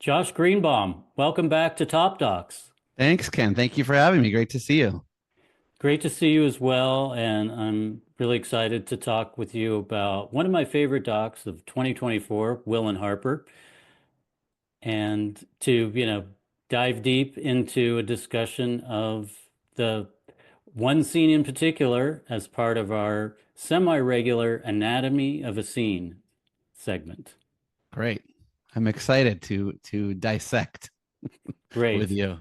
Josh Greenbaum, welcome back to Top Docs. Thanks, Ken. Thank you for having me. Great to see you. Great to see you as well, and I'm really excited to talk with you about one of my favorite docs of 2024, Will and Harper, and to, dive deep into a discussion of the one scene in particular as part of our semi-regular Anatomy of a Scene segment. Great. I'm excited to dissect with Great. you.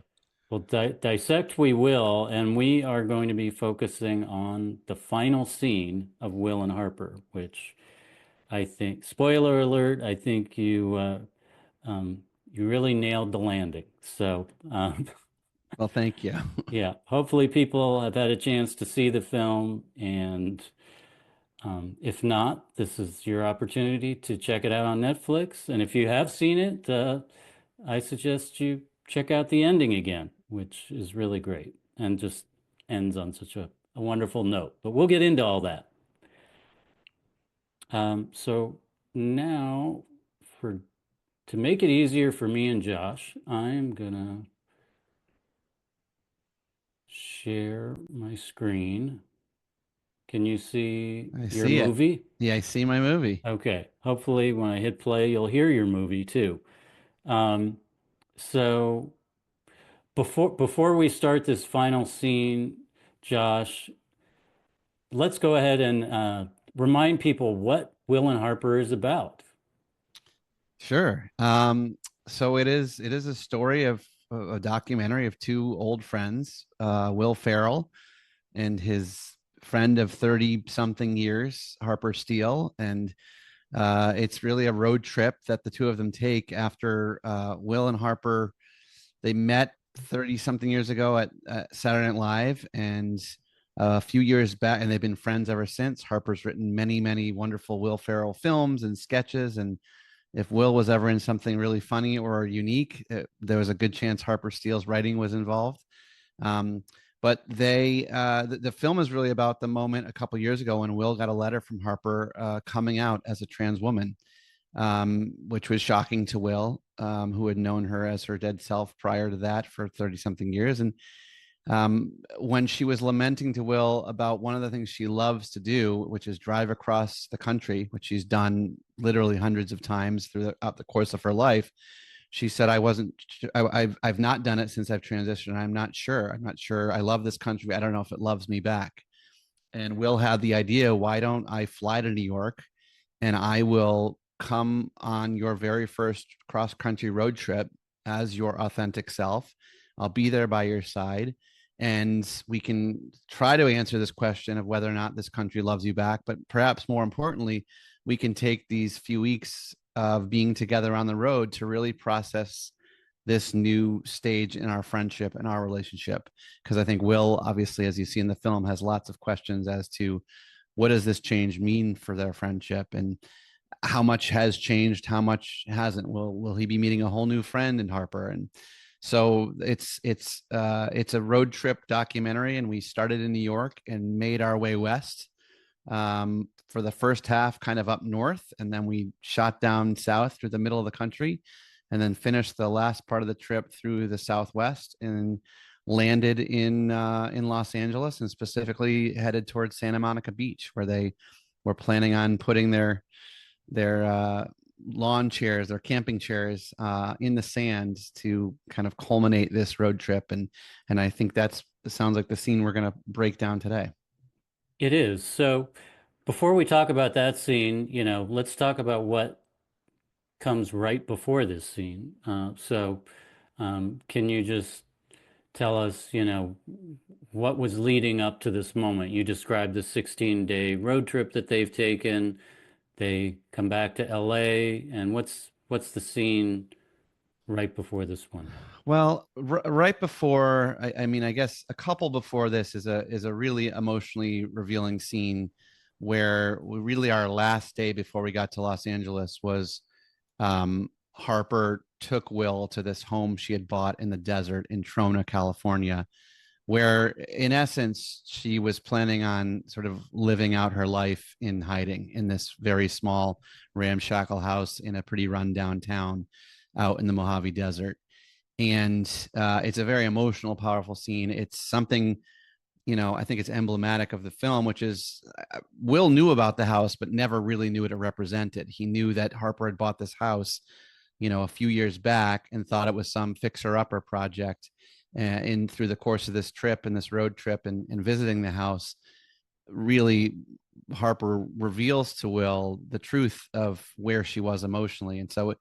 Well, dissect we will, and we are going to be focusing on the final scene of Will and Harper, which I think, spoiler alert, I think you really nailed the landing. So, Well, thank you. yeah, hopefully people have had a chance to see the film, and if not, this is your opportunity to check it out on Netflix. And if you have seen it, I suggest you check out the ending again, which is really great and just ends on such a wonderful note. But we'll get into all that. So now, for to make it easier for me and Josh, I'm gonna share my screen. Can you see I your see it. movie? Yeah, I see my movie. Okay. Hopefully, when I hit play, you'll hear your movie too. Um, so before we start this final scene, Josh, let's go ahead and remind people what Will and Harper is about. Sure. So it is a story of a documentary of two old friends, Will Farrell and his friend of 30 something years, Harper Steele. And it's really a road trip that the two of them take after Will and Harper they met 30 something years ago at Saturday Night Live, and a few years back, and they've been friends ever since. Harper's written many, many wonderful Will Ferrell films and sketches. And if Will was ever in something really funny or unique, there was a good chance Harper Steele's writing was involved. Um, but the film is really about the moment a couple years ago when Will got a letter from Harper coming out as a trans woman, which was shocking to Will, who had known her as her dead self prior to that for 30 something years. And when she was lamenting to Will about one of the things she loves to do, which is drive across the country, which she's done literally hundreds of times throughout the course of her life, she said, "I wasn't. I've not done it since I've transitioned. I'm not sure. I'm not sure. I love this country. I don't know if it loves me back." And Will had the idea, why don't I fly to New York and I will come on your very first cross country road trip as your authentic self. I'll be there by your side. And we can try to answer this question of whether or not this country loves you back. But perhaps more importantly, we can take these few weeks of being together on the road to really process this new stage in our friendship and our relationship. Because I think Will, obviously, as you see in the film, has lots of questions as to what does this change mean for their friendship, and how much has changed, how much hasn't. Will he be meeting a whole new friend in Harper? And so it's a road trip documentary, and we started in New York and made our way west, for the first half, kind of up north, and then we shot down south through the middle of the country, and then finished the last part of the trip through the southwest and landed in Los Angeles, and specifically headed towards Santa Monica Beach, where they were planning on putting their lawn chairs, their camping chairs, in the sand to kind of culminate this road trip. And I think that's sounds like the scene we're going to break down today. It is. So before we talk about that scene, let's talk about what comes right before this scene. Can you just tell us, what was leading up to this moment? You described the 16-day road trip that they've taken. They come back to LA, and what's the scene right before this one? Well, right before, I mean, I guess a couple before this is a really emotionally revealing scene where we really our last day before we got to Los Angeles was, Harper took Will to this home she had bought in the desert in Trona, California, where in essence she was planning on sort of living out her life in hiding in this very small ramshackle house in a pretty rundown town. out in the Mojave Desert. And it's a very emotional, powerful scene. It's something, I think it's emblematic of the film, which is Will knew about the house, but never really knew what it represented. He knew that Harper had bought this house, a few years back and thought it was some fixer upper project. And through the course of this trip and this road trip and visiting the house, really Harper reveals to Will the truth of where she was emotionally. And so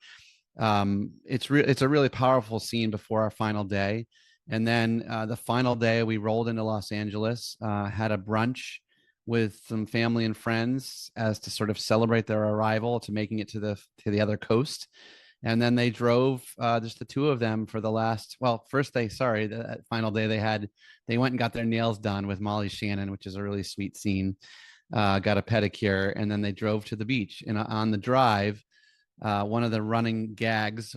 it's a really powerful scene before our final day. And then the final day, we rolled into Los Angeles, had a brunch with some family and friends as to sort of celebrate their arrival to making it to the other coast. And then they drove just the two of them for the last. Well, first the final day they went and got their nails done with Molly Shannon, which is a really sweet scene. Got a pedicure, and then they drove to the beach. And on the drive, one of the running gags,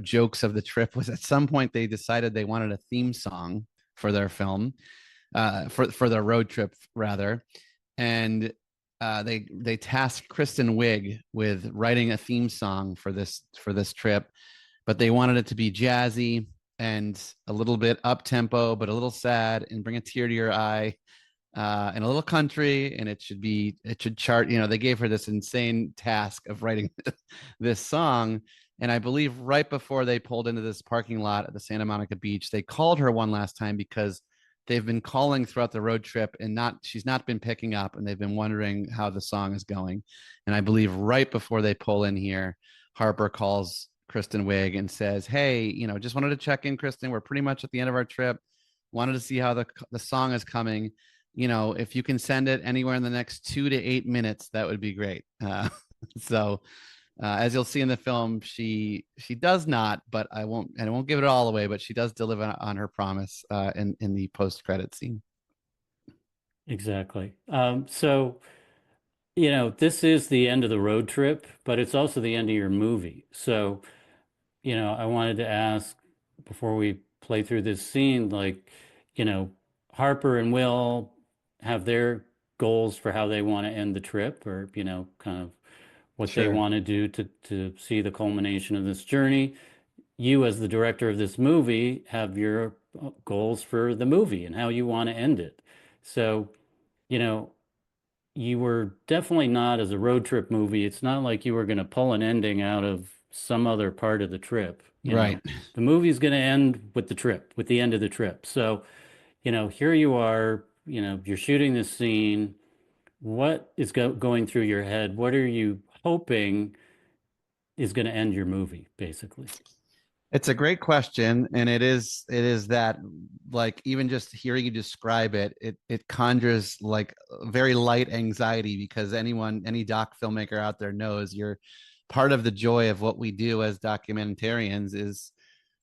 jokes of the trip was at some point they decided they wanted a theme song for their film, for their road trip rather, and they tasked Kristen Wiig with writing a theme song for this trip, but they wanted it to be jazzy and a little bit up tempo, but a little sad and bring a tear to your eye, and a little country, and it should chart. They gave her this insane task of writing this song. And I believe right before they pulled into this parking lot at the Santa Monica Beach, they called her one last time because they've been calling throughout the road trip and she's not been picking up, and they've been wondering how the song is going. And I believe right before they pull in here, Harper calls Kristen Wiig and says, "Hey, just wanted to check in, Kristen. We're pretty much at the end of our trip. Wanted to see how the song is coming. If you can send it anywhere in the next 2 to 8 minutes, that would be great." So as you'll see in the film, she does not, but I won't give it all away, but she does deliver on her promise in the post credit scene. Exactly. So, this is the end of the road trip, but it's also the end of your movie. So, I wanted to ask before we play through this scene, like, you know, Harper and Will have their goals for how they want to end the trip, or, kind of what they Sure. want to do to see the culmination of this journey. You, as the director of this movie, have your goals for the movie and how you want to end it. So, you know, you were definitely not, as a road trip movie, it's not like you were going to pull an ending out of some other part of the trip. Right. The movie's going to end with the trip, with the end of the trip. So, here you are, you're shooting this scene. What is going through your head? What are you hoping is going to end your movie, basically? It's a great question, and it is that, like, even just hearing you describe it conjures like very light anxiety, because any doc filmmaker out there knows you're part of the joy of what we do as documentarians is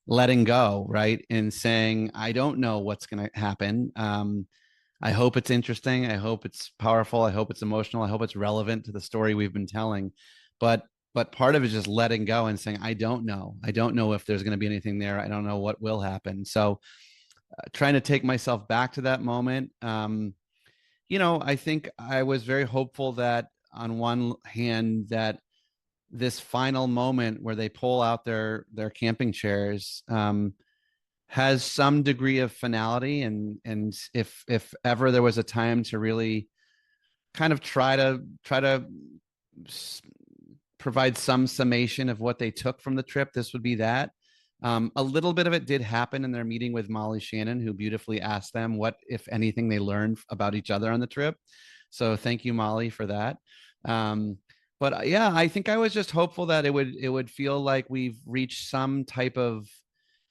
letting go, right? And saying, I don't know what's going to happen. I hope it's interesting. I hope it's powerful. I hope it's emotional. I hope it's relevant to the story we've been telling. But part of it is just letting go and saying, I don't know. I don't know if there's going to be anything there. I don't know what will happen. So trying to take myself back to that moment. I think I was very hopeful that on one hand that this final moment where they pull out their camping chairs, has some degree of finality, and if ever there was a time to really kind of try to provide some summation of what they took from the trip, this would be that. A little bit of it did happen in their meeting with Molly Shannon, who beautifully asked them what, if anything, they learned about each other on the trip. So thank you, Molly, for that. But yeah, I think I was just hopeful that it would feel like we've reached some type of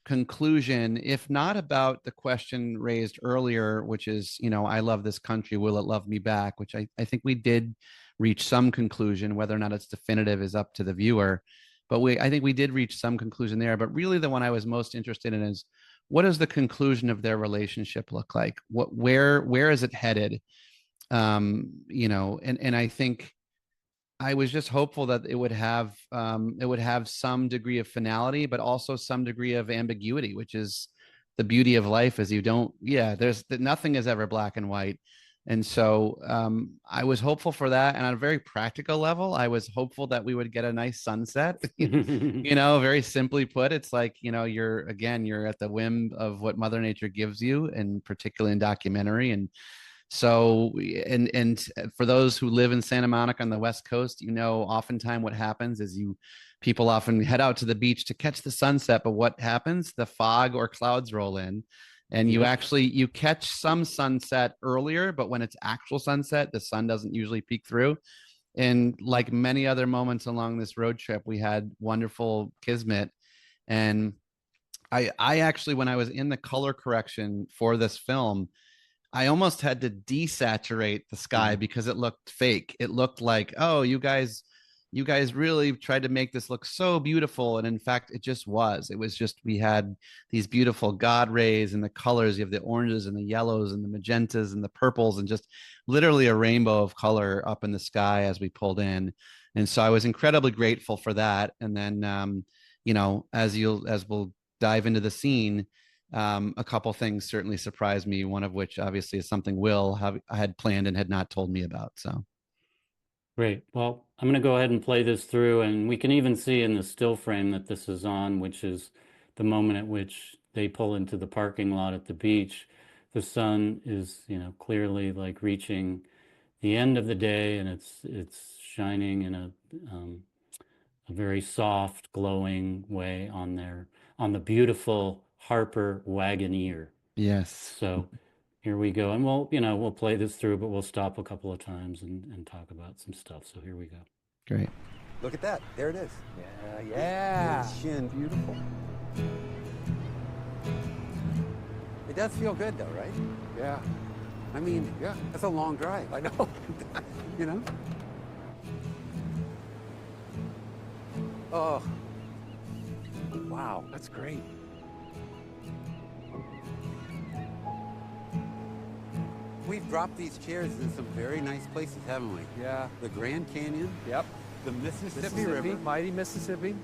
conclusion, if not about the question raised earlier, which is, I love this country, will it love me back? Which I think we did reach some conclusion. Whether or not it's definitive is up to the viewer. But I think we did reach some conclusion there. But really the one I was most interested in is, what does the conclusion of their relationship look like? Where is it headed? And I think I was just hopeful that it would have some degree of finality, but also some degree of ambiguity, which is the beauty of life. Is you don't, yeah, there's nothing is ever black and white. And so I was hopeful for that. And on a very practical level, I was hopeful that we would get a nice sunset. Very simply put, it's like, you're at the whim of what Mother Nature gives you, and particularly in documentary. And so, and for those who live in Santa Monica on the West Coast, oftentimes what happens is people often head out to the beach to catch the sunset, but what happens? The fog or clouds roll in, and Yep. you catch some sunset earlier, but when it's actual sunset, the sun doesn't usually peek through. And like many other moments along this road trip, we had wonderful kismet. And I actually, when I was in the color correction for this film, I almost had to desaturate the sky Mhm. because it looked fake. It looked like, oh, you guys really tried to make this look so beautiful. And in fact, it just was. It was just, we had these beautiful God rays and the colors. You have the oranges and the yellows and the magentas and the purples, and just literally a rainbow of color up in the sky as we pulled in. And so I was incredibly grateful for that. And then, as we'll dive into the scene, a couple things certainly surprised me. One of which, obviously, is something I had planned and had not told me about. So, Great. Well, I'm going to go ahead and play this through, and we can even see in the still frame that this is on, which is the moment at which they pull into the parking lot at the beach. The sun is, clearly like reaching the end of the day, and it's shining in a very soft, glowing way on the beautiful Harper Wagoneer. yes, So here we go. And we'll play this through, but we'll stop a couple of times and talk about some stuff. So here we go. great. Look at that. There it is. Yeah, yeah. Good shin. Beautiful. It does feel good though, right? Yeah, I mean, yeah. that's a long drive. I know. You know? Oh. Wow. That's great. We've dropped these chairs in some very nice places, haven't we? Yeah. The Grand Canyon, Yep. the Mississippi River, Mighty Mississippi.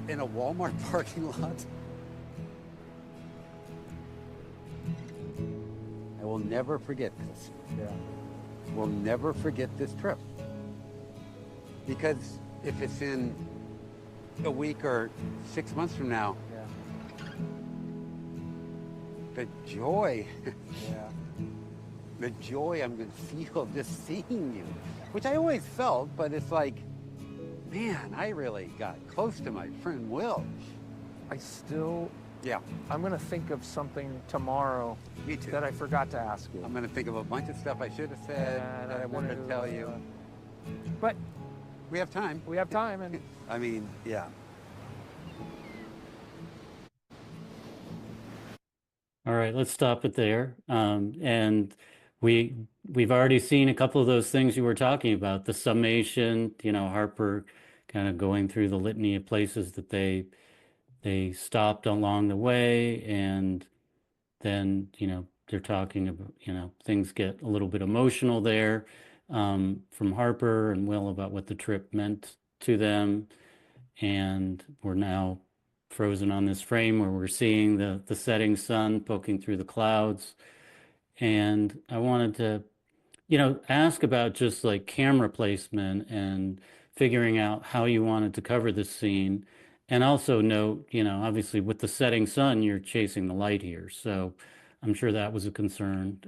in a Walmart parking lot. I will never forget this. Yeah. We'll never forget this trip. Because if it's in a week or 6 months from now, Yeah. the joy, Yeah. the joy I'm going to feel just seeing you, which I always felt, but it's like, man, I really got close to my friend Will. Yeah, I'm gonna think of something tomorrow me too. that I forgot to ask you. I'm going to think of a bunch of stuff I should have said And that I wanted to tell you. But We have time. we have time, and I mean, yeah. All right, let's stop it there. And we've already seen a couple of those things you were talking about, the summation, Harper kind of going through the litany of places that they stopped along the way, and then, they're talking about, things get a little bit emotional there, from Harper and Will about what the trip meant to them. And we're now frozen on this frame where we're seeing the setting sun poking through the clouds. And I wanted to, ask about just like camera placement and figuring out how you wanted to cover this scene. And also note, obviously with the setting sun, you're chasing the light here. So I'm sure that was a concern.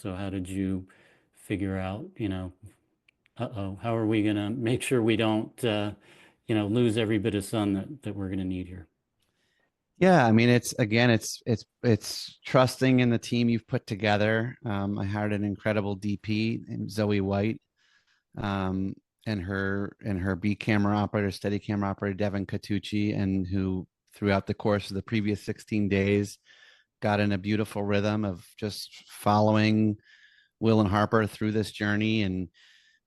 So how did you figure out, uh-oh, how are we going to make sure we don't, lose every bit of sun that we're going to need here? Yeah, I mean, it's trusting in the team you've put together. I hired an incredible DP named Zoe White, um, and her B camera operator, steady camera operator Devin Catucci, and who throughout the course of the previous 16 days got in a beautiful rhythm of just following Will and Harper through this journey. And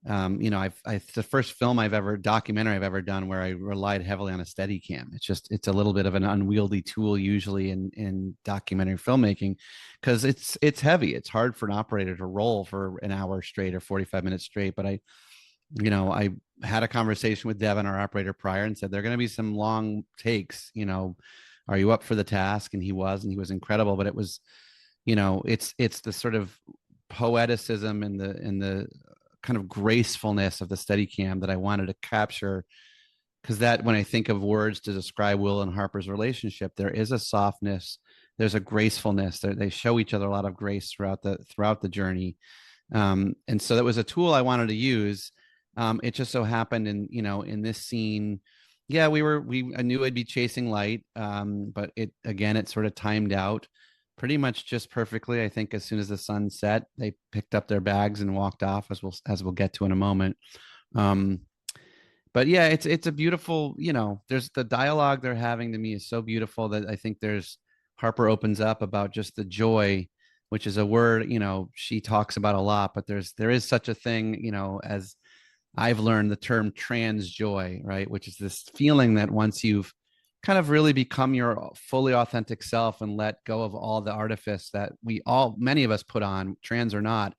it's the first documentary I've ever done where I relied heavily on a steady cam. It's a little bit of an unwieldy tool usually in documentary filmmaking, because it's heavy. It's hard for an operator to roll for an hour straight or 45 minutes straight. But I had a conversation with Devin, our operator, prior, and said, there are going to be some long takes, are you up for the task? And he was incredible. But it was, it's the sort of poeticism and the kind of gracefulness of the Steadicam that I wanted to capture. Because that, when I think of words to describe Will and Harper's relationship, there is a softness, there's a gracefulness. They show each other a lot of grace throughout the journey. And so that was a tool I wanted to use. It just so happened in this scene, yeah, I knew I'd be chasing light, but it sort of timed out pretty much just perfectly. I think as soon as the sun set, they picked up their bags and walked off, as we'll get to in a moment. Um, but yeah, it's a beautiful, there's the dialogue they're having to me is so beautiful that I think there's Harper opens up about just the joy, which is a word, she talks about a lot, but there is such a thing, as I've learned the term trans joy, right? Which is this feeling that once you've kind of really become your fully authentic self and let go of all the artifice that many of us put on, trans or not,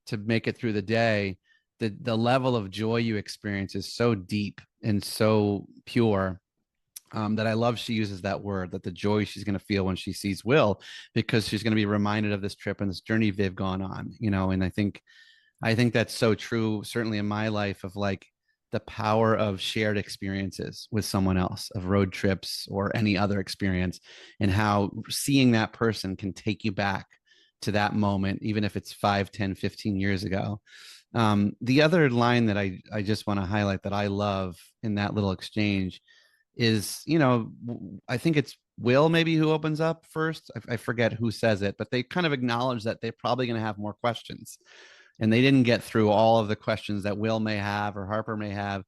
to make it through the day, the level of joy you experience is so deep and so pure, that I love she uses that word, that the joy she's going to feel when she sees Will, because she's going to be reminded of this trip and this journey they've gone on, and I think that's so true, certainly in my life, of like the power of shared experiences with someone else, of road trips or any other experience, and how seeing that person can take you back to that moment, even if it's 5, 10, 15 years ago. The other line that I just want to highlight that I love in that little exchange is, I think it's Will maybe who opens up first. I forget who says it, but they kind of acknowledge that they're probably going to have more questions. And they didn't get through all of the questions that Will may have or Harper may have,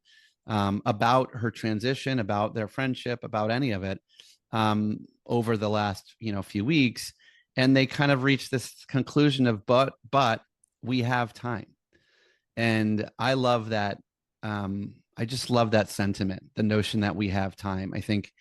about her transition, about their friendship, about any of it, over the last few weeks. And they kind of reached this conclusion of but we have time. And I love that. I just love that sentiment, the notion that we have time. I think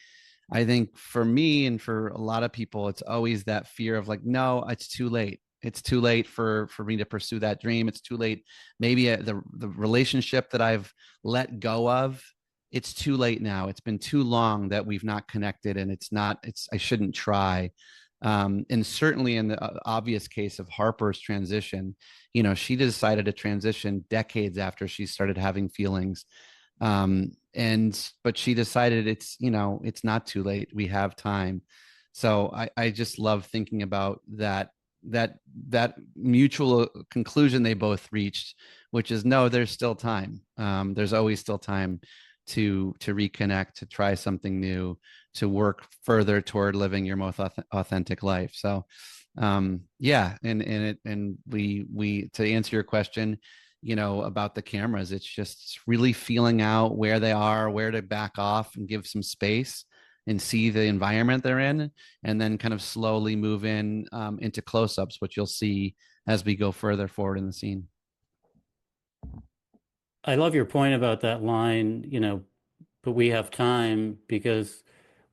for me and for a lot of people, it's always that fear of like, no, it's too late. It's too late for me to pursue that dream. It's too late. Maybe the relationship that I've let go of, it's too late now. It's been too long that we've not connected, and I shouldn't try. And certainly in the obvious case of Harper's transition, she decided to transition decades after she started having feelings. But she decided it's not too late. We have time. So I just love thinking about that mutual conclusion they both reached, which is no, there's still time. There's always still time to reconnect, to try something new, to work further toward living your most authentic life. So yeah, and we to answer your question, about the cameras, it's just really feeling out where they are, where to back off and give some space and see the environment they're in, and then kind of slowly move into close-ups, which you'll see as we go further forward in the scene. I love your point about that line, but we have time, because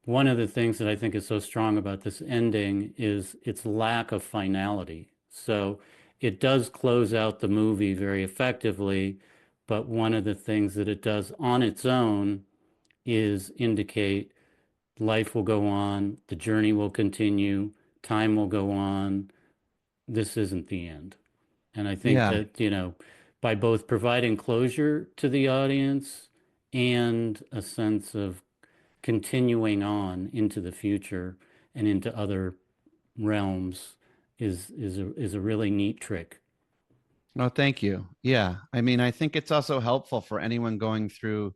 one of the things that I think is so strong about this ending is its lack of finality. So it does close out the movie very effectively, but one of the things that it does on its own is indicate life will go on, the journey will continue, time will go on. This isn't the end. And I think Yeah. that, by both providing closure to the audience and a sense of continuing on into the future and into other realms is a really neat trick. No, thank you. Yeah. I mean, I think it's also helpful for anyone going through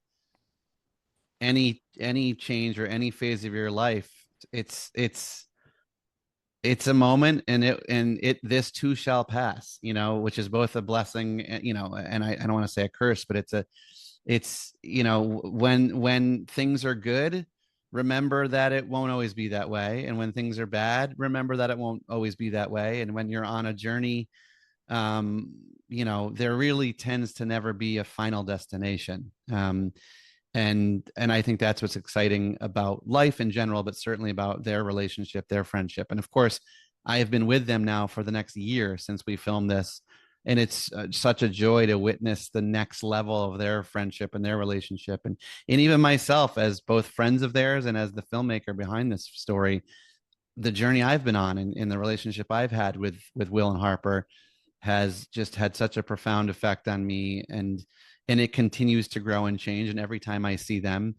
any change or any phase of your life. It's a moment, and this too shall pass, which is both a blessing, and I don't want to say a curse, but it's when things are good, remember that it won't always be that way, and when things are bad, remember that it won't always be that way. And when you're on a journey, there really tends to never be a final destination. And I think that's what's exciting about life in general, but certainly about their relationship, their friendship. And of course, I have been with them now for the next year since we filmed this, and it's such a joy to witness the next level of their friendship and their relationship, and even myself as both friends of theirs and as the filmmaker behind this story, the journey I've been on, and in the relationship I've had with Will and Harper. has just had such a profound effect on me, and it continues to grow and change. And every time I see them,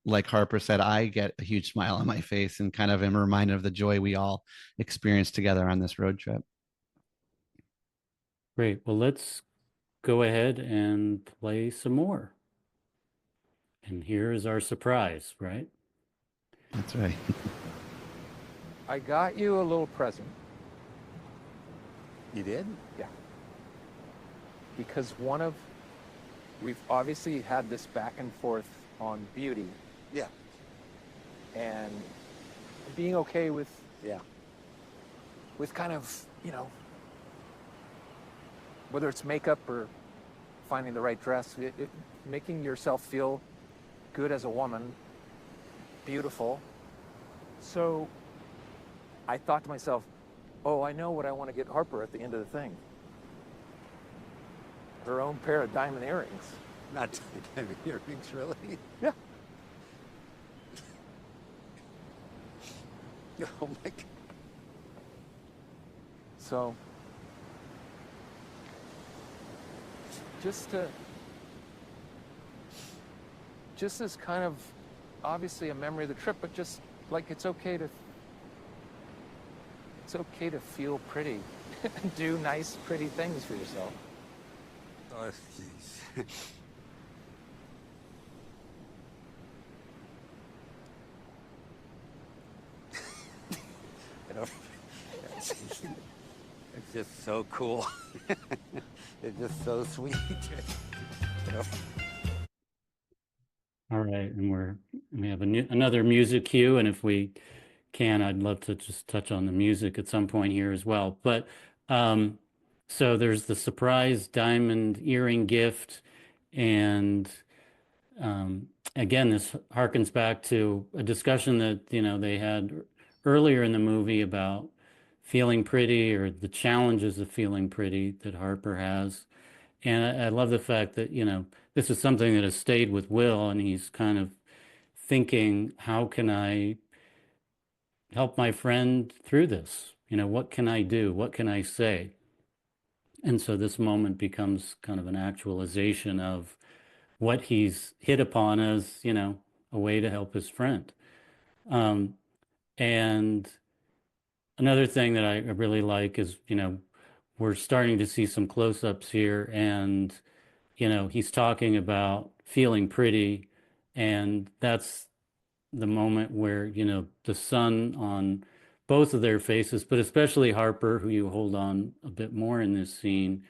like Harper said, I get a huge smile on my face and kind of am reminded of the joy we all experienced together on this road trip. Great. Well, let's go ahead and play some more. And here is our surprise, right? That's right. I got you a little present. You did? Yeah. Because we've obviously had this back and forth on beauty Yeah. and being okay with Yeah. kind of, whether it's makeup or finding the right dress, making yourself feel good as a woman, beautiful. So I thought to myself, oh, I know what I want to get Harper at the end of the thing. Her own pair of diamond earrings. Not diamond earrings, really? Yeah. Oh my God. So just as kind of obviously a memory of the trip, but just like it's okay to feel pretty and do nice, pretty things for yourself. Oh, jeez. You know, it's just so cool. It's just so sweet. You know? All right, and we have another music cue, and if we can, I'd love to just touch on the music at some point here as well. But so there's the surprise diamond earring gift, and again, this harkens back to a discussion that they had earlier in the movie about feeling pretty or the challenges of feeling pretty that Harper has. And I love the fact that, this is something that has stayed with Will, and he's kind of thinking, how can I help my friend through this? What can I do? What can I say? And so this moment becomes kind of an actualization of what he's hit upon as, a way to help his friend. And another thing that I really like is, we're starting to see some close-ups here, and he's talking about feeling pretty, and that's the moment where, the sun on both of their faces, but especially Harper, who you hold on a bit more in this scene,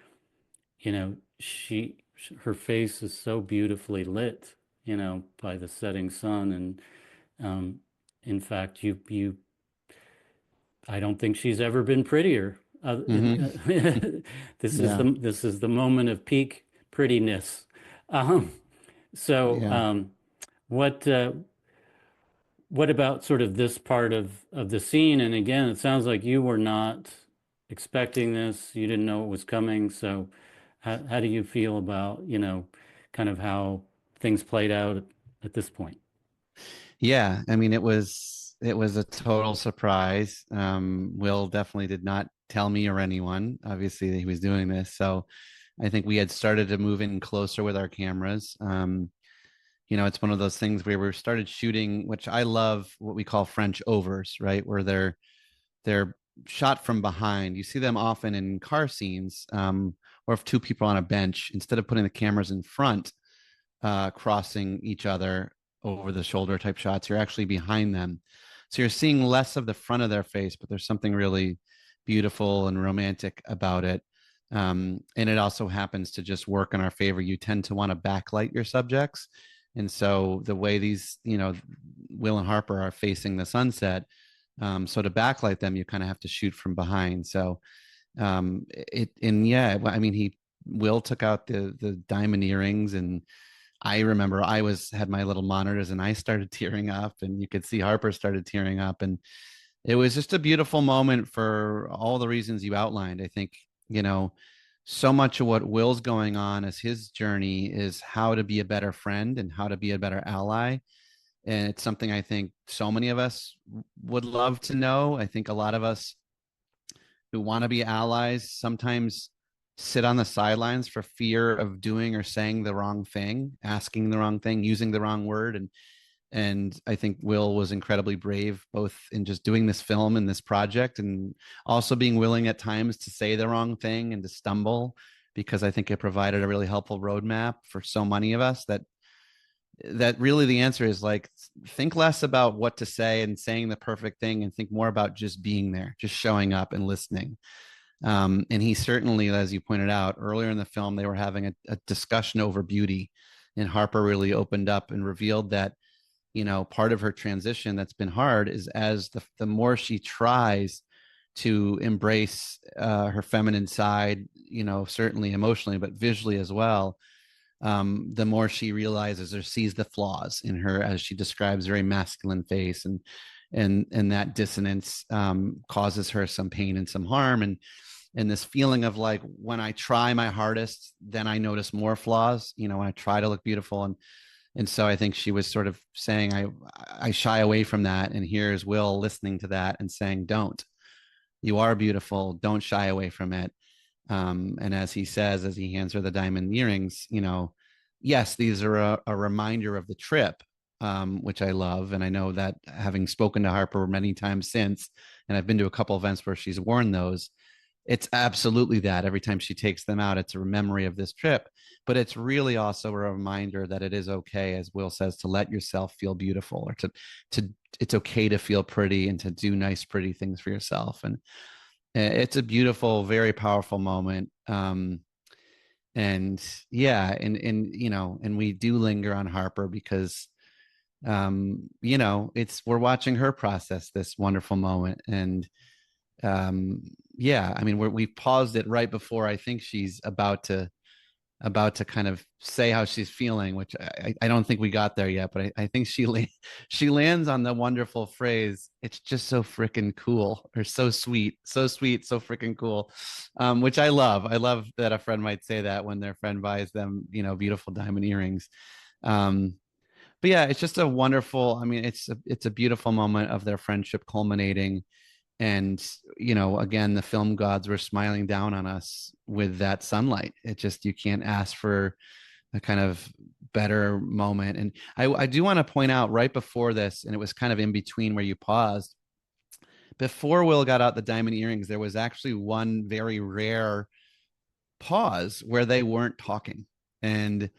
her face is so beautifully lit, by the setting sun. And in fact, I don't think she's ever been prettier. This is Yeah. the moment of peak prettiness. Um, so, Yeah. what what about sort of this part of the scene? And again, it sounds like you were not expecting this. You didn't know it was coming. So, how do you feel about, kind of how things played out at this point? Yeah, I mean, it was a total surprise. Will definitely did not tell me or anyone, obviously, that he was doing this. So I think we had started to move in closer with our cameras. It's one of those things where we started shooting, which I love, what we call French overs, right? Where they're shot from behind. You see them often in car scenes, or if two people on a bench, instead of putting the cameras in front, crossing each other over the shoulder type shots, you're actually behind them. So you're seeing less of the front of their face, but there's something really beautiful and romantic about it. And it also happens to just work in our favor. You tend to want to backlight your subjects. And so the way these, Will and Harper are facing the sunset, so to backlight them, you kind of have to shoot from behind. So yeah, I mean, Will took out the diamond earrings, and I remember I had my little monitors, and I started tearing up, and you could see Harper started tearing up, and it was just a beautiful moment for all the reasons you outlined. I think, you know, so much of what Will's going on as his journey is how to be a better friend and how to be a better ally. And it's something I think so many of us would love to know. I think a lot of us who want to be allies sometimes sit on the sidelines for fear of doing or saying the wrong thing, asking the wrong thing, using the wrong word. And I think Will was incredibly brave, both in just doing this film and this project, and also being willing at times to say the wrong thing and to stumble, because I think it provided a really helpful roadmap for so many of us that really the answer is like, think less about what to say and saying the perfect thing, and think more about just being there, just showing up and listening. And he certainly, as you pointed out earlier in the film, they were having a discussion over beauty, and Harper really opened up and revealed that, part of her transition that's been hard is, as the more she tries to embrace her feminine side, certainly emotionally, but visually as well, the more she realizes or sees the flaws in her, as she describes, very masculine face, and that dissonance causes her some pain and some harm, and this feeling of like, when I try my hardest, then I notice more flaws, when I try to look beautiful. And so I think she was sort of saying, I shy away from that. And here's Will listening to that and saying, don't, you are beautiful, don't shy away from it. And as he says, as he hands her the diamond earrings, yes, these are a reminder of the trip, which I love. And I know that, having spoken to Harper many times since, and I've been to a couple events where she's worn those, it's absolutely that. Every time she takes them out, it's a memory of this trip. But it's really also a reminder that it is okay, as Will says, to let yourself feel beautiful, or to it's okay to feel pretty and to do nice, pretty things for yourself. And it's a beautiful, very powerful moment. And yeah, and we do linger on Harper because we're watching her process this wonderful moment. And yeah, I mean, we've paused it right before I think she's about to kind of say how she's feeling, which I don't think we got there yet, but I think she lands on the wonderful phrase, "It's just so freaking cool," or "so sweet, so sweet, so freaking cool," which I love. I love that a friend might say that when their friend buys them, beautiful diamond earrings. Um, but yeah, it's just a wonderful. I mean, it's a beautiful moment of their friendship culminating. And again, the film gods were smiling down on us with that sunlight. It just, you can't ask for a kind of better moment. And I do want to point out, right before this, and it was kind of in between where you paused, before Will got out the diamond earrings, there was actually one very rare pause where they weren't talking. And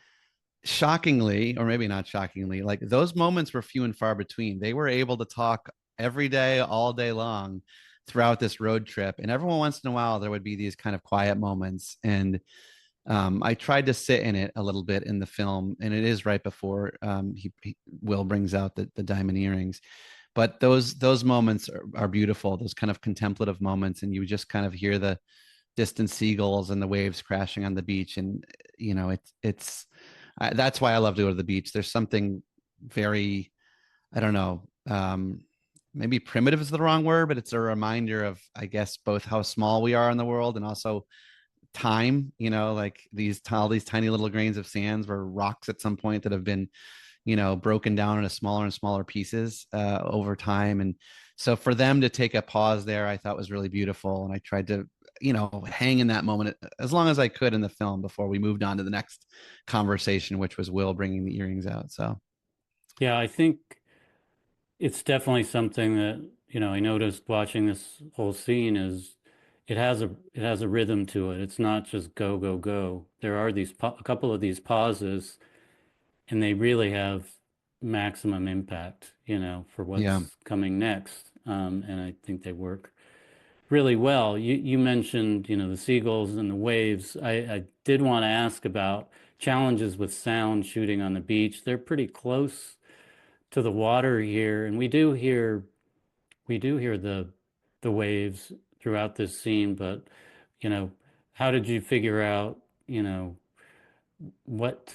shockingly, or maybe not shockingly, like, those moments were few and far between. They were able to talk every day, all day long, throughout this road trip. And every once in a while, there would be these kind of quiet moments. And I tried to sit in it a little bit in the film, and it is right before Will brings out the diamond earrings. But those moments are beautiful, those kind of contemplative moments, and you just kind of hear the distant seagulls and the waves crashing on the beach. And it's that's why I love to go to the beach. There's something very, I don't know, maybe primitive is the wrong word, but it's a reminder of, I guess, both how small we are in the world, and also time. Like, all these tiny little grains of sands were rocks at some point that have been, broken down into smaller and smaller pieces over time. And so for them to take a pause there, I thought was really beautiful. And I tried to, hang in that moment as long as I could in the film before we moved on to the next conversation, which was Will bringing the earrings out. So Yeah, I think it's definitely something that, I noticed watching this whole scene is it has a rhythm to it. It's not just go, go, go. There are a couple of these pauses, and they really have maximum impact, for yeah, what's coming next. And I think they work really well. You mentioned, the seagulls and the waves. I did want to ask about challenges with sound shooting on the beach. They're pretty close to the water here, and we do hear the waves throughout this scene. But, you know, how did you figure out, what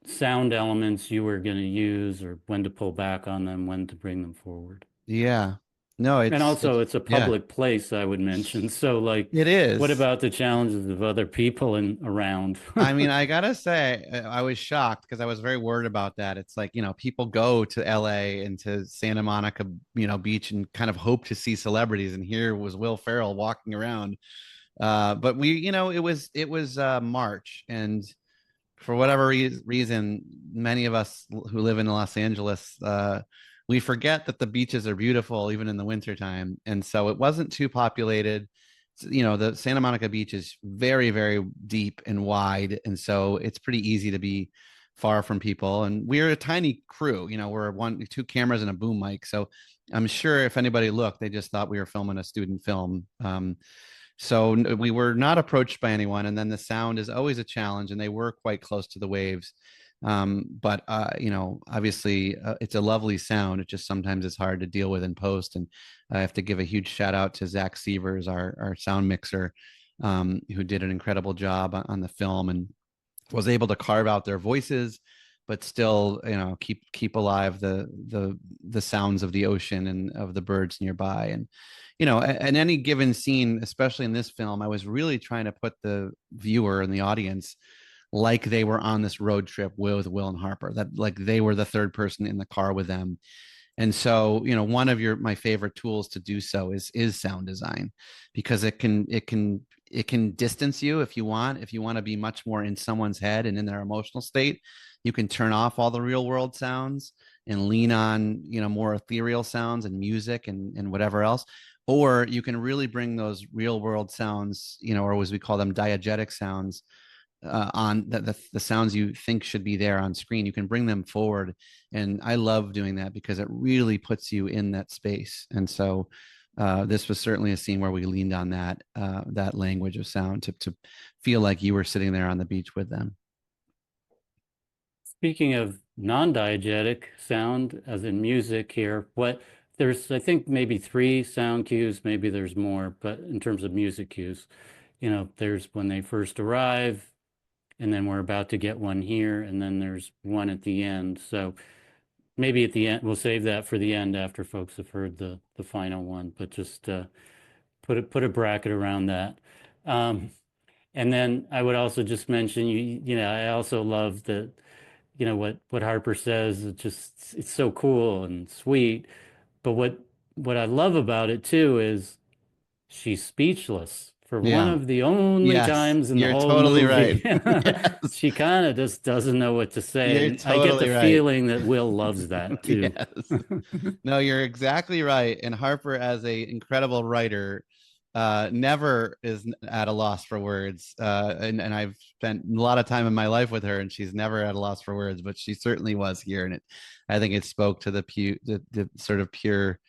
sound elements you were going to use, or when to pull back on them, when to bring them forward? yeah. No, And also, it's it's a yeah, public place, I would mention. So, like, it what is. about the challenges of other people in around? I mean, I gotta say, I was shocked because I was very worried about that. It's like, people go to LA and to Santa Monica, beach and kind of hope to see celebrities. And here was Will Ferrell walking around. But it was March, and for whatever reason, many of us who live in Los Angeles, we forget that the beaches are beautiful even in the wintertime. And so it wasn't too populated. The Santa Monica beach is very, very deep and wide. And so it's pretty easy to be far from people. And we're a tiny crew, we're two cameras and a boom mic. So I'm sure if anybody looked, they just thought we were filming a student film. So we were not approached by anyone, and then the sound is always a challenge, and they were quite close to the waves. But obviously, it's a lovely sound. It just sometimes is hard to deal with in post, and I have to give a huge shout out to Zach Sievers, our sound mixer, who did an incredible job on the film and was able to carve out their voices, but still, keep alive the sounds of the ocean and of the birds nearby. And in any given scene, especially in this film, I was really trying to put the viewer and the audience like they were on this road trip with Will and Harper, that like they were the third person in the car with them. And so, one of my favorite tools to do so is sound design, because it can distance you if you want. If you want to be much more in someone's head and in their emotional state, you can turn off all the real world sounds and lean on, more ethereal sounds and music and whatever else. Or you can really bring those real world sounds, or as we call them, diegetic sounds, on the sounds you think should be there on screen. You can bring them forward, and I love doing that because it really puts you in that space. And so this was certainly a scene where we leaned on that language of sound to feel like you were sitting there on the beach with them. Speaking of non-diegetic sound, as in music here, there's, I think, maybe three sound cues, maybe there's more, but in terms of music cues, there's when they first arrive, and then we're about to get one here, and then there's one at the end. So maybe at the end, we'll save that for the end after folks have heard the final one, but just put a bracket around that. And then I would also just mention, I also love that, what Harper says. It's so cool and sweet. But what I love about it too is she's speechless for one Yeah. of the only Yes, times in the you're whole totally right. movie. Yes, She kind of just doesn't know what to say. you're And I get the totally right. feeling that Will loves that too. Yes. No, you're exactly right. And Harper, as a incredible writer, never is at a loss for words. And I've spent a lot of time in my life with her, and she's never at a loss for words, but she certainly was here. And I think it spoke to the sort of pure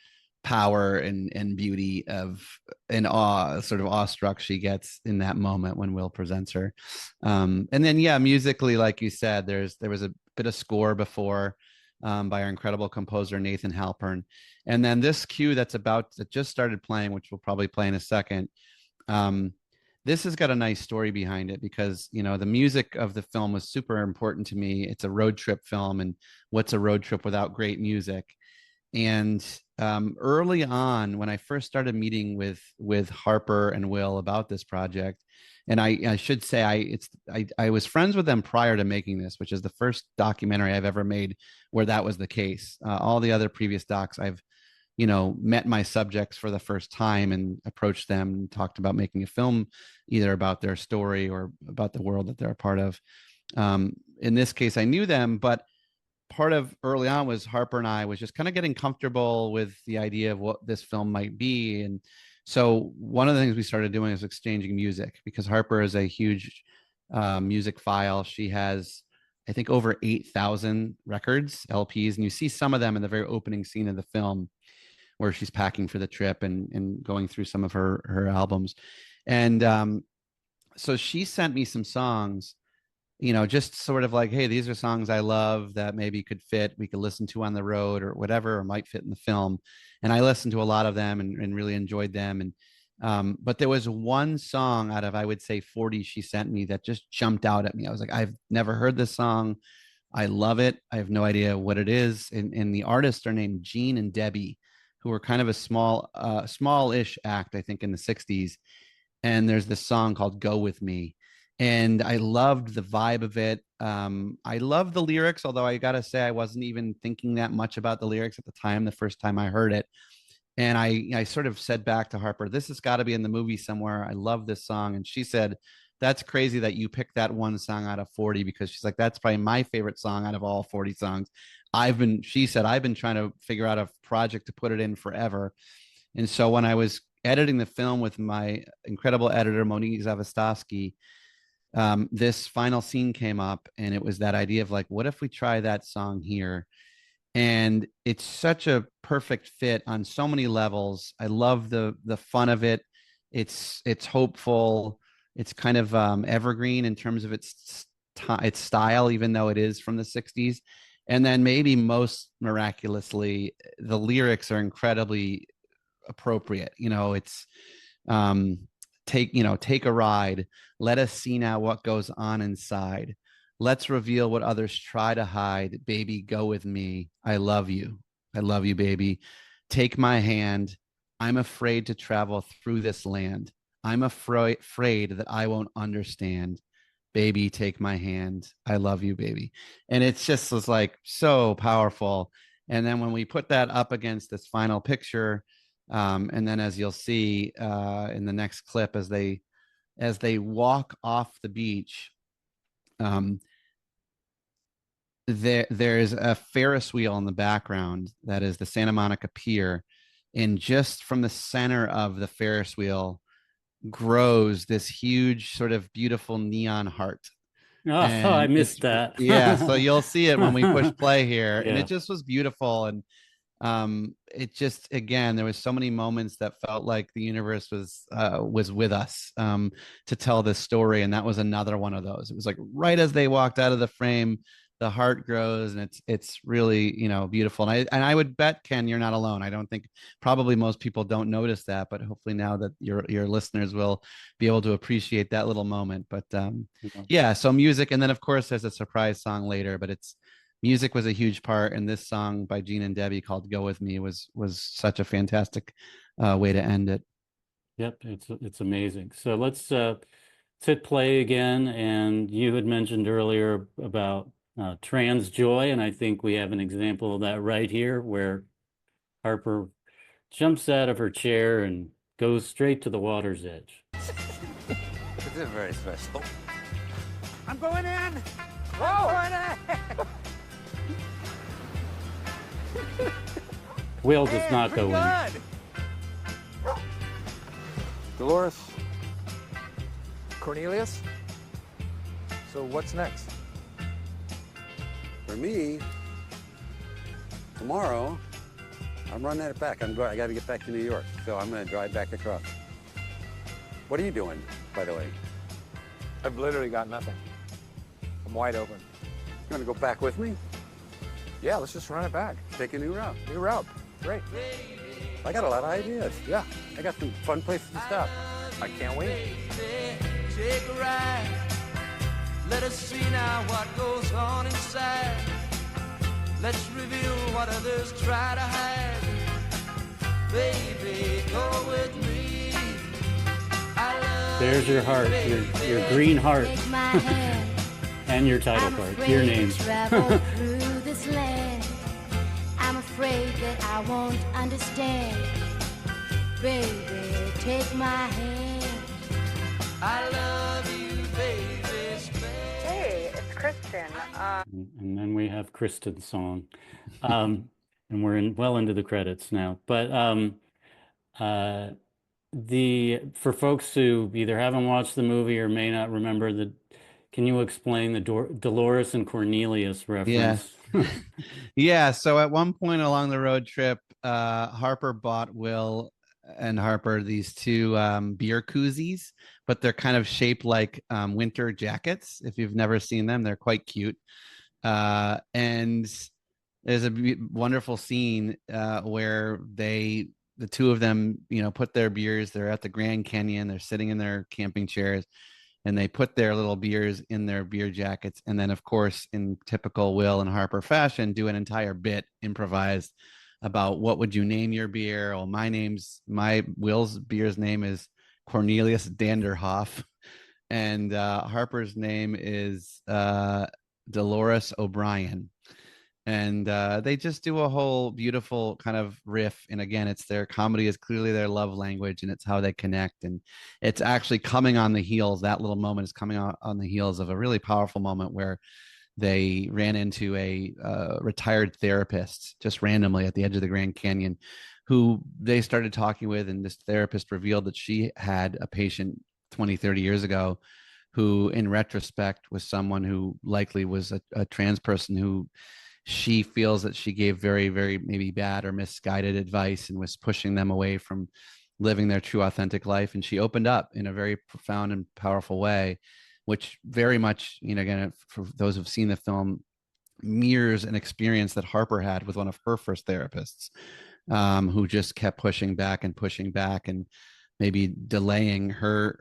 power and beauty of and awe, sort of awestruck she gets in that moment when Will presents her. And then, yeah, musically, like you said, there was a bit of score before, by our incredible composer Nathan Halpern, and then this cue that just started playing, which we'll probably play in a second. Um, this has got a nice story behind it because the music of the film was super important to me. It's a road trip film, and what's a road trip without great music? And early on, when I first started meeting with Harper and Will about this project, and I should say I was friends with them prior to making this, which is the first documentary I've ever made where that was the case. All the other previous docs, I've met my subjects for the first time and approached them and talked about making a film, either about their story or about the world that they're a part of. In this case, I knew them, but part of early on was Harper and I was just kind of getting comfortable with the idea of what this film might be. And so one of the things we started doing is exchanging music, because Harper is a huge music file. She has, I think, over 8,000 records, LPs, and you see some of them in the very opening scene of the film where she's packing for the trip and going through some of her albums. And so she sent me some songs, just sort of like, hey, these are songs I love that maybe could fit, we could listen to on the road or whatever, or might fit in the film. And I listened to a lot of them and really enjoyed them. And but there was one song out of, I would say, 40 she sent me that just jumped out at me. I was like, I've never heard this song. I love it. I have no idea what it is. And the artists are named Gene and Debbie. who were kind of a smallish act, I think, in the 60s. And there's this song called Go With Me. And I loved the vibe of it. I love the lyrics, although I gotta say I wasn't even thinking that much about the lyrics at the time, the first time I heard it. And I sort of said back to Harper, this has got to be in the movie somewhere. I love this song. And she said, that's crazy that you picked that one song out of 40, because she's like, that's probably my favorite song out of all 40 songs. She said, I've been trying to figure out a project to put it in forever. And so when I was editing the film with my incredible editor, Monique Zavostovsky, this final scene came up, and it was that idea of like, what if we try that song here? And it's such a perfect fit on so many levels. I love the fun of it. It's hopeful. It's kind of evergreen in terms of its style, even though it is from the 60s. And then maybe most miraculously, the lyrics are incredibly appropriate. It's um, take a ride. Let us see now what goes on inside. Let's reveal what others try to hide. Baby, go with me. I love you. I love you, baby. Take my hand. I'm afraid to travel through this land. I'm afraid that I won't understand. Baby, take my hand. I love you, baby. And it just was like so powerful. And then when we put that up against this final picture, and then as you'll see in the next clip, as they walk off the beach, there's a Ferris wheel in the background that is the Santa Monica Pier, and just from the center of the Ferris wheel grows this huge sort of beautiful neon heart. Oh, I And missed that. yeah, so you'll see it when we push play here. And Yeah. it just was beautiful. And it just, again, there was so many moments that felt like the universe was with us to tell this story. And that was another one of those. It was like right as they walked out of the frame, the heart grows, and it's really, beautiful. And I would bet, Ken, you're not alone. I don't think, probably most people don't notice that, but hopefully now that your listeners will be able to appreciate that little moment. But yeah, so music, and then of course there's a surprise song later, but music was a huge part. And this song by Gene and Debbie called Go With Me was such a fantastic way to end it. Yep, it's amazing. So let's hit play again. And you had mentioned earlier about trans joy, and I think we have an example of that right here, where Harper jumps out of her chair and goes straight to the water's edge. This is very special. I'm going in. Will does not go in. Dolores, Cornelius. So what's next? for me, tomorrow, I'm running it back. I got to get back to New York, so I'm going to drive back across. What are you doing, by the way? I've literally got nothing. I'm wide open. You want to go back with me? Yeah, let's just run it back. Take a new route. New route. Great. I got a lot of ideas. Yeah, I got some fun places to stop. I can't wait. Take a ride. Let us see now what goes on inside. Let's reveal what others try to hide. Baby, go with me. I love There's your heart, your green heart, Take my hand. and your title I'm card, afraid your to name. travel through this land. I'm afraid that I won't understand. Baby, take my hand. I love you, baby. Hey, it's Kristen. And then we have Kristen's song. And we're well into the credits now. But for folks who either haven't watched the movie or may not remember, can you explain the Dolores and Cornelius reference? Yeah. So at one point along the road trip, Harper bought Will and Harper these two beer koozies, but they're kind of shaped like winter jackets. If you've never seen them, they're quite cute. And there's a wonderful scene where the two of them, put their beers. They're at the Grand Canyon. They're sitting in their camping chairs, and they put their little beers in their beer jackets. And then, of course, in typical Will and Harper fashion, do an entire bit improvised about what would you name your beer. Well, my Will's beer's name is Cornelius Danderhoff, and Harper's name is Dolores O'Brien. And they just do a whole beautiful kind of riff. And again, it's their comedy is clearly their love language, and it's how they connect. And it's actually coming on the heels. That little moment is coming on the heels of a really powerful moment where they ran into a retired therapist just randomly at the edge of the Grand Canyon, who they started talking with. And this therapist revealed that she had a patient 20, 30 years ago who, in retrospect, was someone who likely was a trans person who she feels that she gave very, very maybe bad or misguided advice and was pushing them away from living their true authentic life. And she opened up in a very profound and powerful way, which very much, again, for those who've seen the film, mirrors an experience that Harper had with one of her first therapists, who just kept pushing back and maybe delaying her,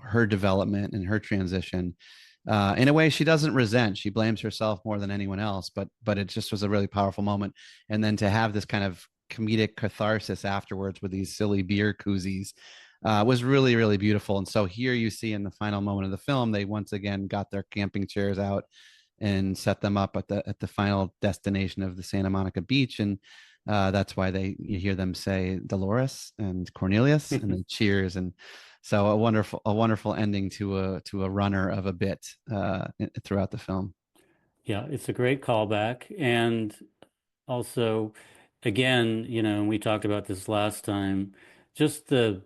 her development and her transition. In a way she doesn't resent. She blames herself more than anyone else, but it just was a really powerful moment. And then to have this kind of comedic catharsis afterwards with these silly beer koozies was really, really beautiful. And so here you see in the final moment of the film, they once again got their camping chairs out and set them up at the final destination of the Santa Monica beach. And that's why you hear them say Dolores and Cornelius and then cheers. And so a wonderful ending to a runner of a bit throughout the film. Yeah, it's a great callback. And also, again, and we talked about this last time, just the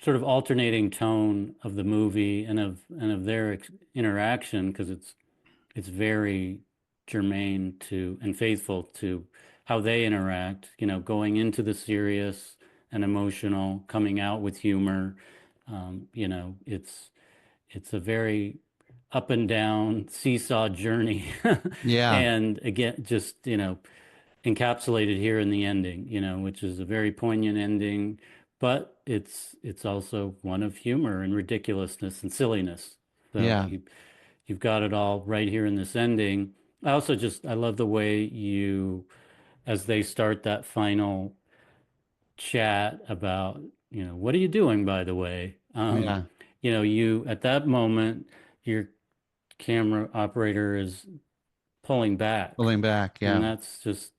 sort of alternating tone of the movie and of their interaction, because it's very germane to and faithful to how they interact, going into the serious and emotional, coming out with humor. It's a very up and down seesaw journey. Yeah. And again, just, encapsulated here in the ending, which is a very poignant ending, but it's also one of humor and ridiculousness and silliness. So Yeah. you've got it all right here in this ending. I love the way as they start that final chat about, what are you doing, by the way? Yeah. You at that moment, your camera operator is pulling back. Pulling back. And Yeah. that's just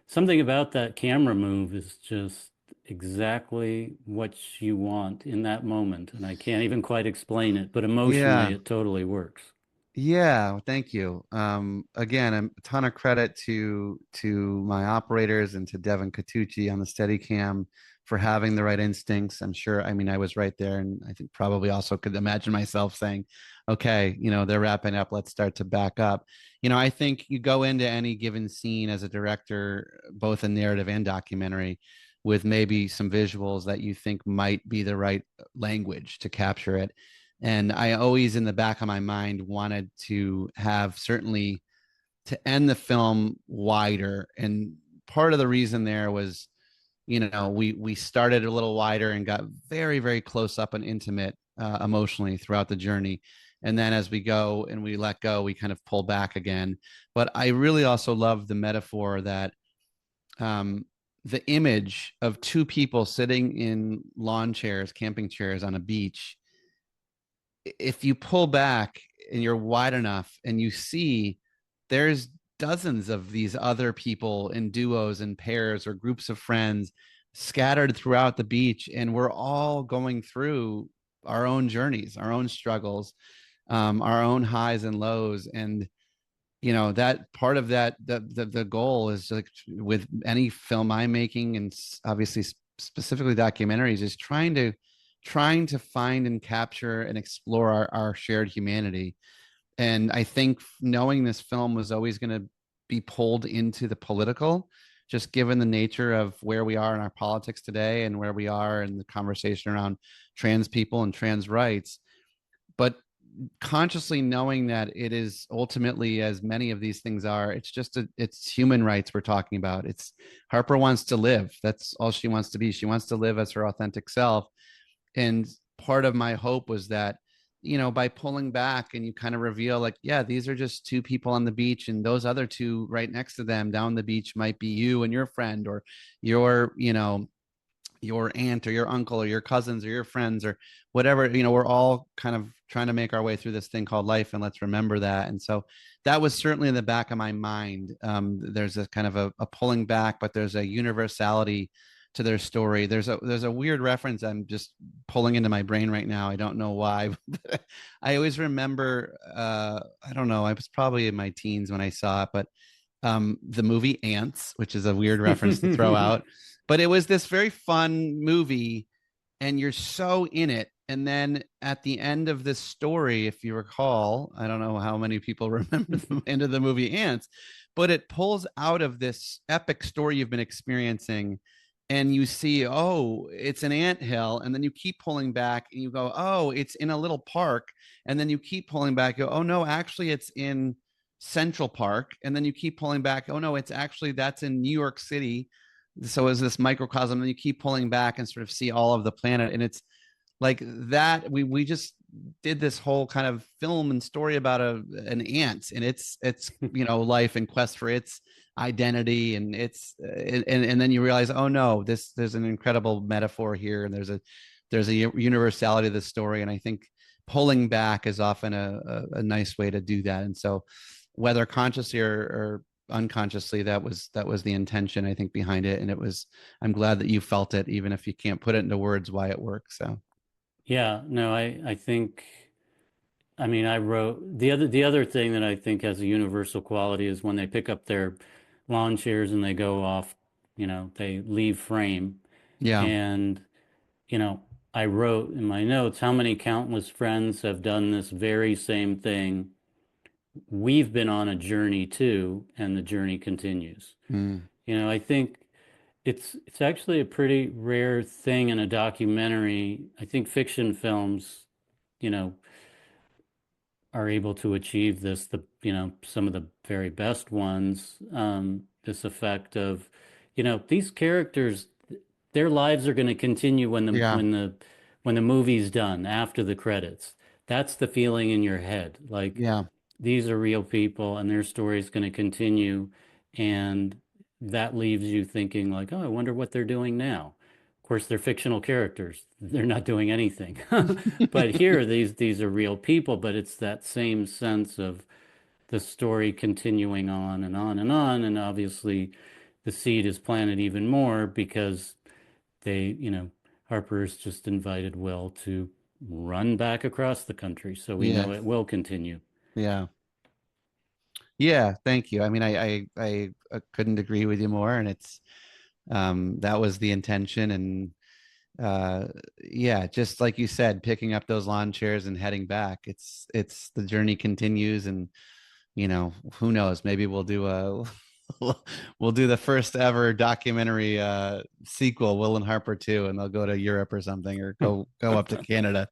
something about that camera move is just exactly what you want in that moment. And I can't even quite explain it, but emotionally, Yeah. it totally works. Yeah, thank you. Again, a ton of credit to my operators and to Devin Catucci on the Steadicam for having the right instincts. I'm sure, I mean, I was right there, and I think probably also could imagine myself saying, okay, they're wrapping up, let's start to back up. I think you go into any given scene as a director, both in narrative and documentary, with maybe some visuals that you think might be the right language to capture it. And I always, in the back of my mind, wanted to have certainly to end the film wider. And part of the reason there was, we started a little wider and got very, very close up and intimate emotionally throughout the journey. And then as we go and we let go, we kind of pull back again. But I really also love the metaphor that the image of two people sitting in lawn chairs, camping chairs on a beach, if you pull back and you're wide enough and you see there's dozens of these other people in duos and pairs or groups of friends scattered throughout the beach, and we're all going through our own journeys, our own struggles, our own highs and lows. And that part of that, the goal is, like with any film I'm making, and obviously specifically documentaries, is trying to find and capture and explore our shared humanity. And I think knowing this film was always going to be pulled into the political, just given the nature of where we are in our politics today and where we are in the conversation around trans people and trans rights. But consciously knowing that it is ultimately, as many of these things are, it's human rights we're talking about. It's Harper wants to live. That's all she wants to be. She wants to live as her authentic self. And part of my hope was that by pulling back and you kind of reveal like, yeah, these are just two people on the beach, and those other two right next to them down the beach might be you and your friend, or your, your aunt or your uncle or your cousins or your friends or whatever. We're all kind of trying to make our way through this thing called life, and let's remember that. And so that was certainly in the back of my mind. There's a kind of a pulling back, but there's a universality to their story. There's a weird reference I'm just pulling into my brain right now. I don't know why. But I always remember, I don't know, I was probably in my teens when I saw it, but the movie Ants, which is a weird reference to throw out, but it was this very fun movie, and you're so in it. And then at the end of this story, if you recall, I don't know how many people remember the end of the movie Ants, but it pulls out of this epic story you've been experiencing, and you see, oh, it's an anthill, and then you keep pulling back and you go, oh, it's in a little park, and then you keep pulling back, you go, oh no, actually it's in Central Park, and then you keep pulling back, oh no, it's actually, that's in New York City. So is this microcosm, and you keep pulling back and sort of see all of the planet. And it's like that we just did this whole kind of film and story about an ant and its life and quest for its identity, and and then you realize, oh no, there's an incredible metaphor here, and there's a universality of the story. And I think pulling back is often a nice way to do that. And so whether consciously or unconsciously, that was the intention, I think, behind it. And I'm glad that you felt it, even if you can't put it into words why it works. So Yeah, no, I think, I mean, I wrote the other thing that I think has a universal quality is when they pick up their lawn chairs and they go off, they leave frame. yeah. And, you know, I wrote in my notes, how many countless friends have done this very same thing. We've been on a journey too, and the journey continues. Mm. I think it's actually a pretty rare thing in a documentary. I think fiction films, you know, are able to achieve this, some of the very best ones, this effect of, these characters, their lives are going to continue when the Yeah. when the when the movie's done after the credits. That's the feeling in your head. Like Yeah. these are real people and their story is going to continue, and that leaves you thinking like, oh, I wonder what they're doing now. Of course, they're fictional characters. They're not doing anything. But here, these are real people, but it's that same sense of the story continuing on and on and on. And obviously, the seed is planted even more because Harper's just invited Will to run back across the country. So we Yeah. know it will continue. Yeah. Yeah. Thank you. I mean, I couldn't agree with you more. And that was the intention. And uh yeah, just like you said, picking up those lawn chairs and heading back, it's the journey continues. And who knows, maybe we'll do we'll do the first ever documentary sequel, Will and Harper 2, and they'll go to Europe or something, or go up to Canada.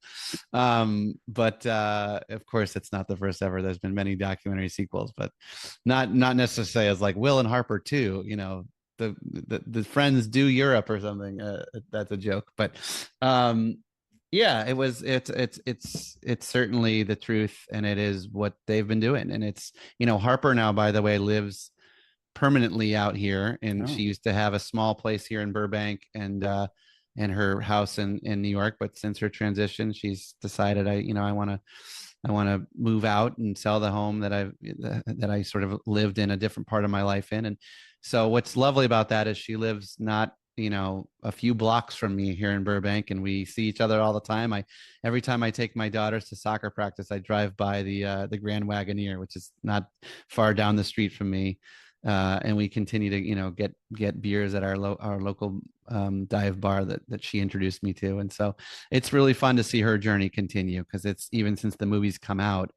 But of course it's not the first ever. There's been many documentary sequels, but not necessarily as like Will and Harper 2, the friends do Europe or something. That's a joke, but yeah, it's certainly the truth, and it is what they've been doing. And it's, Harper now, by the way, lives permanently out here, and Oh. she used to have a small place here in Burbank and her house in New York. But since her transition, she's decided, I want to move out and sell the home that I sort of lived in a different part of my life in. And so what's lovely about that is she lives not, a few blocks from me here in Burbank, and we see each other all the time. Every time I take my daughters to soccer practice, I drive by the Grand Wagoneer, which is not far down the street from me. And we continue to, get beers at our local dive bar that she introduced me to. And so it's really fun to see her journey continue, because it's, even since the movie's come out,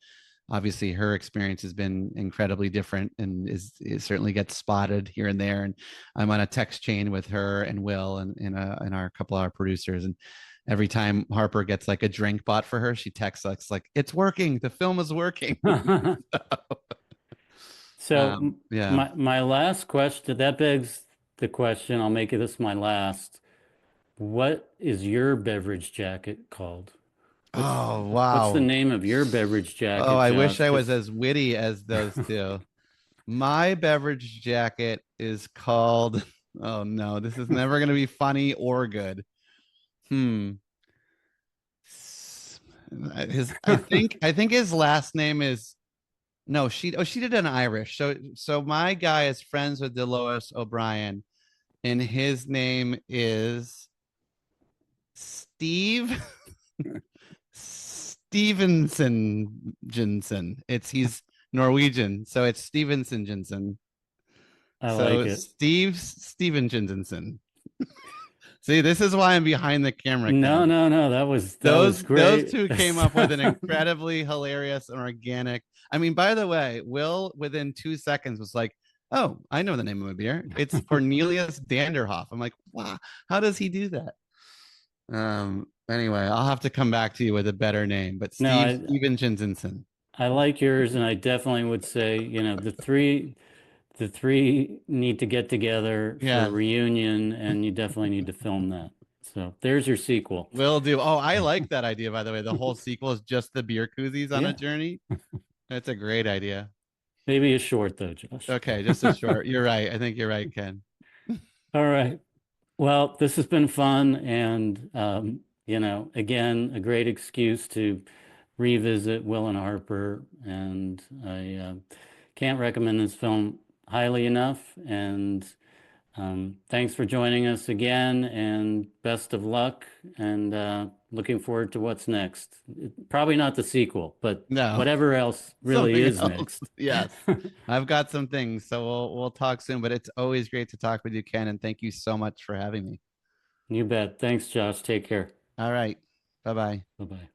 obviously her experience has been incredibly different, and it certainly gets spotted here and there. And I'm on a text chain with her and Will and our couple of our producers. And every time Harper gets like a drink bought for her, she texts us like, it's working. The film is working. So Yeah. my last question, that begs the question, I'll make this my last. What is your beverage jacket called? Oh, What's the wow. name of your beverage Oh, jacket, I wish Josh? I was 'Cause as witty as those two. My beverage jacket is called, oh no, this is never going to be funny or good. Hmm. I think his last name is no, she did an Irish. So my guy is friends with Delois O'Brien, and his name is Steve Stevenson Jensen. He's Norwegian, so it's Stevenson Jensen. I like So it. Steven Jensen. See, this is why I'm behind the camera, No, Ken. no, no. That was Those great. two came up with an incredibly hilarious and organic. I mean, by the way, Will within 2 seconds was like, "Oh, I know the name of a beer. It's Cornelius Danderhoff." I'm like, "Wow, how does he do that?" Anyway, I'll have to come back to you with a better name, but No, Steven Jensen. I like yours, and I definitely would say, the three need to get together for a Yeah, reunion, and you definitely need to film that. So there's your sequel. will do. Oh, I like that idea, by the way. The whole sequel is just the beer koozies on a Yeah, journey. That's a great idea. maybe a short though, Josh. Okay, just a short. You're right. I think you're right, Ken. All right. Well, this has been fun, and again, a great excuse to revisit Will and Harper, and I can't recommend this film highly enough. And thanks for joining us again, and best of luck, and looking forward to what's next. Probably not the sequel, but No, whatever else really something is else. next. Yes, I've got some things, so we'll talk soon. But it's always great to talk with you, Ken, and thank you so much for having me. You bet. Thanks, Josh. Take care. All right, bye bye. Bye-bye.